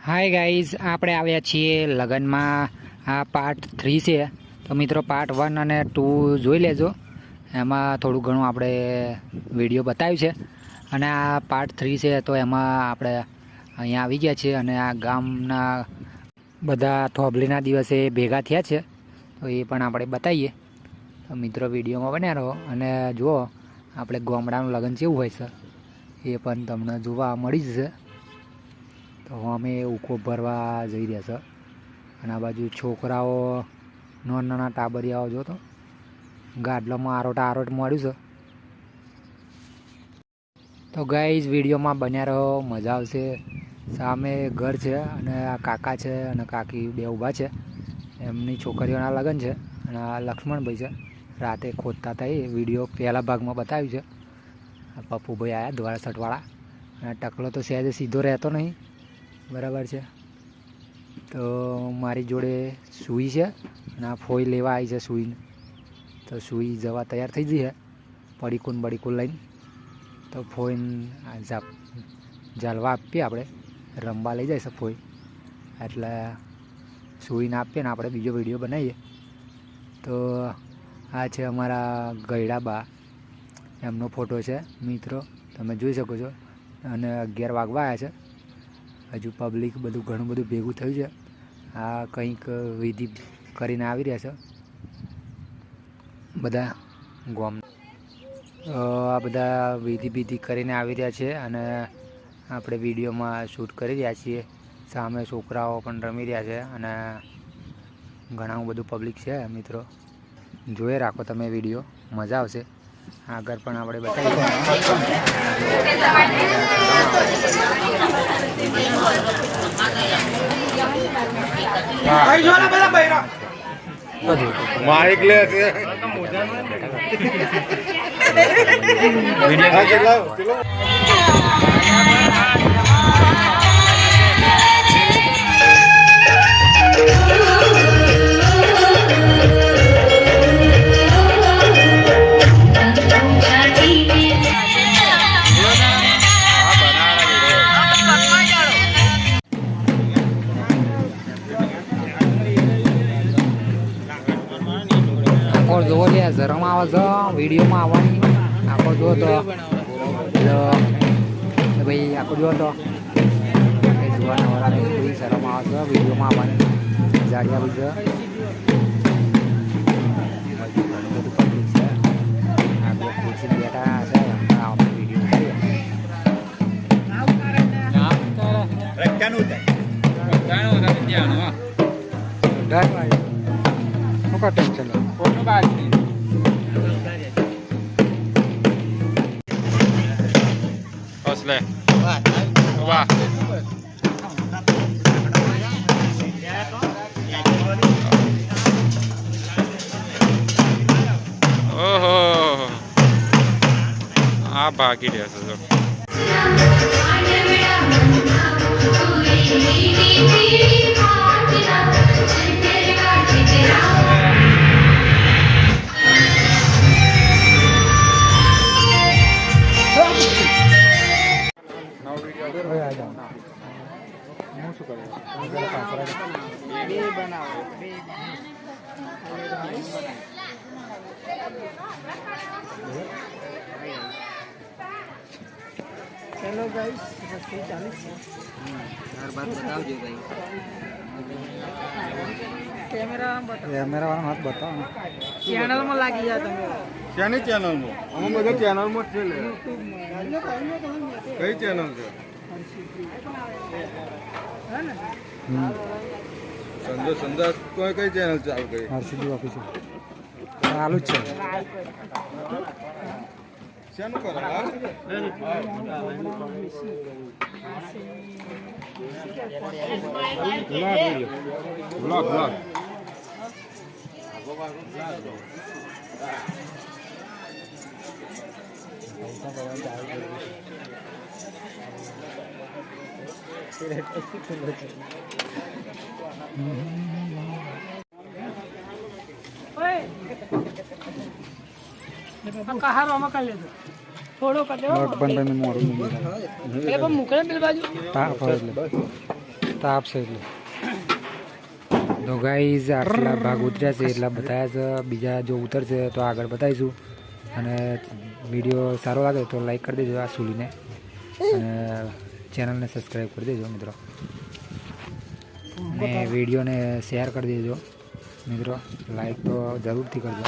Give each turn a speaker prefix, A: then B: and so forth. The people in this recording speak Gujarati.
A: હાય ગાઈઝ, આપણે આવ્યા છીએ લગનમાં. આ પાર્ટ 3 છે. તો મિત્રો પાર્ટ 1 અને 2 જોઈ લેજો. એમાં થોડું ઘણું આપણે વિડીયો બતાવ્યું છે. અને આ પાર્ટ 3 છે, તો એમાં આપણે અહીંયા આવી ગયા છીએ અને આ ગામના બધા થોભલીના દિવસે ભેગા થયા છે, તો એ પણ આપણે બતાવીએ. તો મિત્રો વિડીયોમાં બન્યા રહો અને જુઓ આપણે ગામડાનું લગ્ન કેવું હોય છે એ પણ તમને જોવા મળી જશે. તો અમે ઉકો ભરવા જઈ રહ્યા છે અને આ બાજુ છોકરાઓ નાના નાના ટાબરિયાઓ જો તો ગાડલામાં આરોટ મળ્યું છે. તો ગાઈઝ વિડીયોમાં બન્યા રહો, મજા આવશે. સામે ઘર છે અને આ કાકા છે અને કાકી બે ઊભા છે, એમની છોકરીઓના લગ્ન છે. અને આ લક્ષ્મણભાઈ છે, રાતે ખોદતા હતા. એ વિડીયો પહેલા ભાગમાં બતાવ્યું છે. આ પપ્પુભાઈ આવ્યા દ્વારા સટવાળા, અને ટકલો તો સહેજ સીધો રહેતો નહીં, બરાબર છે. તો મારી જોડે સૂઈ છે અને આ ફોઈ લેવા આવી છે સૂઈને. તો સૂઈ જવા તૈયાર થઈ જઈ છે પડીકુન બડીકુન લઈને. તો ફોઈને ઝાલવા આપીએ, આપણે રમવા લઈ જાય છે ફોઈ, એટલે સૂઈને આપીએ ને આપણે બીજો વિડીયો બનાવીએ. તો આ છે અમારા ગયડા બા, એમનો ફોટો છે મિત્રો, તમે જોઈ શકો છો. અને 11 વાગવા આવ્યા છે, હજુ પબ્લિક બધું ઘણું બધું ભેગું થયું છે. આ કંઈક વિધિ કરીને આવી રહ્યા છે બધા ગામ. આ બધા વિધિ કરીને આવી રહ્યા છે અને આપણે વિડીયોમાં શૂટ કરી રહ્યા છીએ. સામે છોકરાઓ પણ રમી રહ્યા છે અને ઘણું બધું પબ્લિક છે મિત્રો. જોઈ રાખો તમે વિડીયો, મજા આવશે. આગળ પણ આપણે બતાવીએ.
B: માઇક લે છે
A: જોવો લે, શરમ આવે છે વિડીયોમાં આવવાની. આખો જુઓ તો ભાઈ, આખો જુઓ તો જોવાના વાળા થોડી શરમ આવે છે વિડીયોમાં આવવાની. જાડી આવી છે, ઘણું બધું પબ્લિક છે. આ બે ખુરશી બેઠા છે, આપણે વિડીયો કરીએ. ટેન્શન
B: હસલે વાહ. ઓહો, આ ભાગી રહ્યા છે.
C: चलो गाइस, बस 40
A: बात बताओ भाई.
C: कैमरा बताओ,
A: कैमरा वाला हाथ बताओ.
C: चैनल में लागी जा તમે.
B: ક્યાંની ચેનલમાં? અમે બધા ચેનલમાં જ છે લે. કઈ ચેનલ છે?
C: હે ને
B: સંદેશ કોઈ કઈ ચેનલ ચાલુ કરી?
A: હર્ષદી ઓફિસર ચાલુ જ છે.
B: શેનું કરે? બ્લોગ
C: कहाँ रोमा कर ले થોડો કરી દેવો
A: નોટ પણ તમે મોડું
C: એ પણ મૂકે ને પેલી બાજુ
A: હા ફરજ લે તાપ છે એટલે તો ગાઈઝ આટલા ભાગ ઉતર્યા છે એટલા બતાવ્યા છે. બીજા જો ઉતરશે તો આગળ બતાવીશું. અને વિડીયો સારો લાગે તો લાઈક કરી દેજો આ સુલીને, અને ચેનલને સબસ્ક્રાઈબ કરી દેજો મિત્રો, અને વિડીયોને શેર કરી દેજો મિત્રો. લાઈક તો જરૂરથી કરજો.